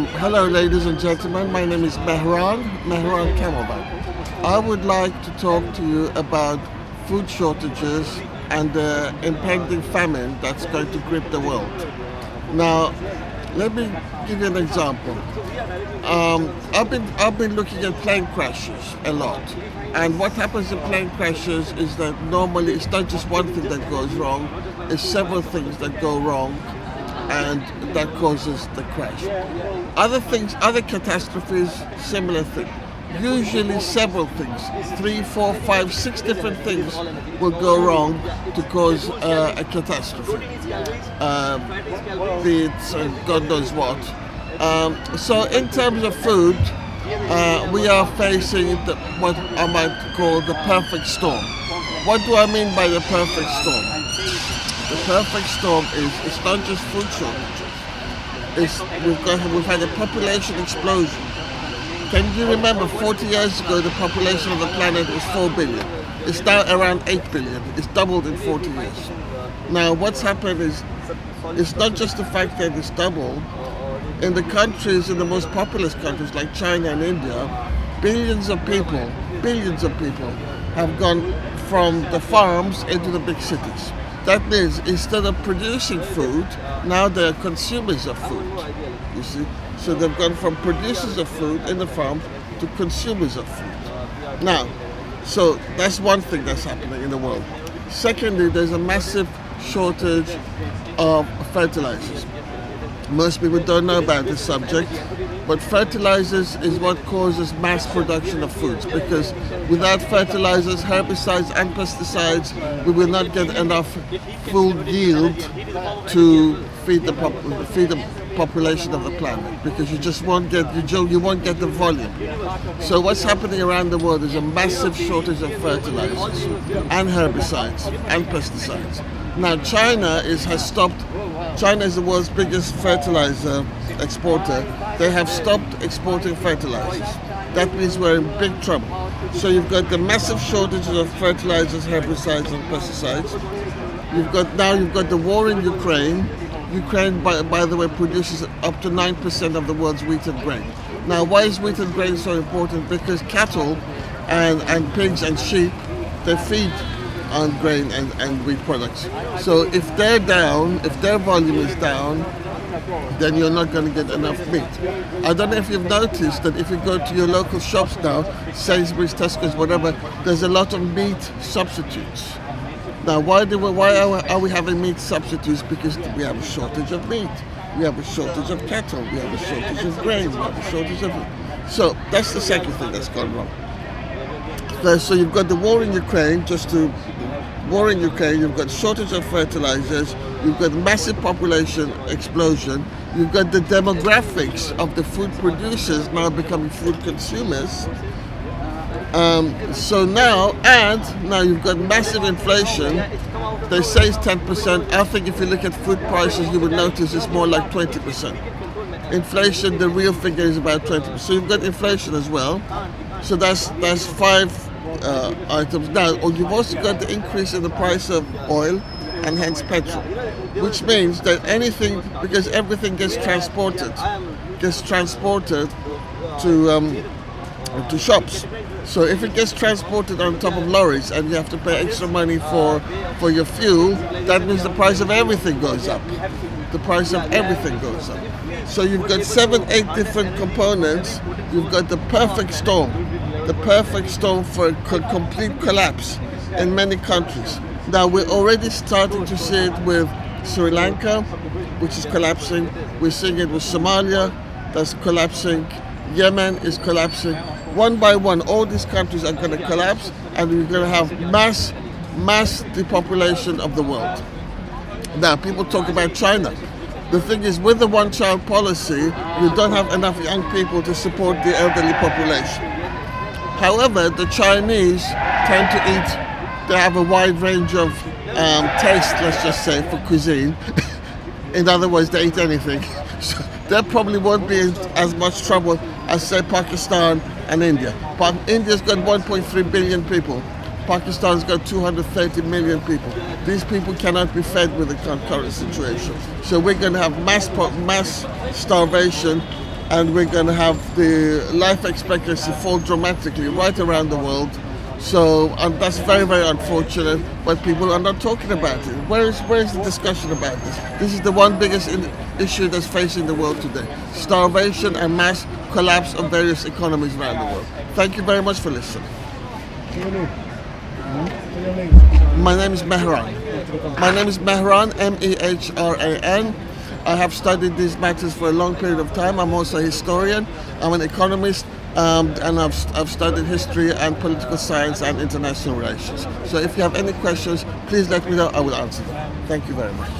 Hello, ladies and gentlemen. My name is Mehran Kamalban. I would like to talk to you about food shortages and the impending famine that's going to grip the world. Now, let me give you an example. I've been looking at plane crashes a lot, and what happens in plane crashes is that normally it's not just one thing that goes wrong; it's several things that go wrong, and that causes the crash. Other things, other catastrophes, similar thing. Usually several things, 3, 4, 5, 6 different things will go wrong to cause a catastrophe. Be it God knows what. So in terms of food, we are facing what I might call the perfect storm. What do I mean by the perfect storm? The perfect storm is it's not just food shortages. We've had a population explosion. Can you remember 40 years ago the population of the planet was 4 billion? It's now around 8 billion. It's doubled in 40 years. Now what's happened is it's not just the fact that it's doubled. In the countries, in the most populous countries like China and India, billions of people have gone from the farms into the big cities. That means instead of producing food, now they're consumers of food, you see. So they've gone from producers of food in the farm to consumers of food. Now, so that's one thing that's happening in the world. Secondly, there's a massive shortage of fertilizers. Most people don't know about this subject, but fertilizers is what causes mass production of foods, because without fertilizers, herbicides and pesticides, we will not get enough food yield to feed the population of the planet, because you just won't get the volume. So what's happening around the world is a massive shortage of fertilizers and herbicides and pesticides. Now China is the world's biggest fertilizer exporter. They have stopped exporting fertilizers. That means we're in big trouble. So you've got the massive shortages of fertilizers, herbicides and pesticides. You've got the war in Ukraine. Ukraine, by the way, produces up to 9% of the world's wheat and grain. Now, why is wheat and grain so important? Because cattle and pigs and sheep, they feed on grain and wheat products. So if they're down, if their volume is down, then you're not going to get enough meat. I don't know if you've noticed that if you go to your local shops now, Sainsbury's, Tesco's, whatever, there's a lot of meat substitutes. Now, why are we having meat substitutes? Because we have a shortage of meat. We have a shortage of cattle. We have a shortage of grain. We have a shortage of... So that's the second thing that's gone wrong. So you've got the war in Ukraine, you've got shortage of fertilizers, you've got massive population explosion, you've got the demographics of the food producers now becoming food consumers. So now you've got massive inflation. They say it's 10%. I think if you look at food prices, you would notice it's more like 20%. Inflation, the real figure is about 20%. So you've got inflation as well. So that's 5 items. Now, you've also got the increase in the price of oil and hence petrol, which means that because everything gets transported to shops. So if it gets transported on top of lorries and you have to pay extra money for your fuel, that means the price of everything goes up. The price of everything goes up. So you've got 7, 8 different components. You've got the perfect storm for a complete collapse in many countries. Now we're already starting to see it with Sri Lanka, which is collapsing. We're seeing it with Somalia, that's collapsing. Yemen is collapsing. One by one, all these countries are going to collapse, and we're going to have mass depopulation of the world. Now, people talk about China. The thing is, with the one-child policy, you don't have enough young people to support the elderly population. However, the Chinese tend to eat, they have a wide range of taste, let's just say, for cuisine. In other words, they eat anything. So they probably won't be in as much trouble as, say, Pakistan and India. India's got 1.3 billion people. Pakistan's got 230 million people. These people cannot be fed with the current situation. So we're going to have mass starvation and we're going to have the life expectancy fall dramatically right around the world. So that's very, very unfortunate, but people are not talking about it. Where is the discussion about this? This is the one biggest issue that's facing the world today. Starvation and mass collapse of various economies around the world. Thank you very much for listening. My name is Mehran. My name is Mehran, Mehran. I have studied these matters for a long period of time. I'm also a historian. I'm an economist, and I've studied history and political science and international relations. So if you have any questions, please let me know. I will answer them. Thank you very much.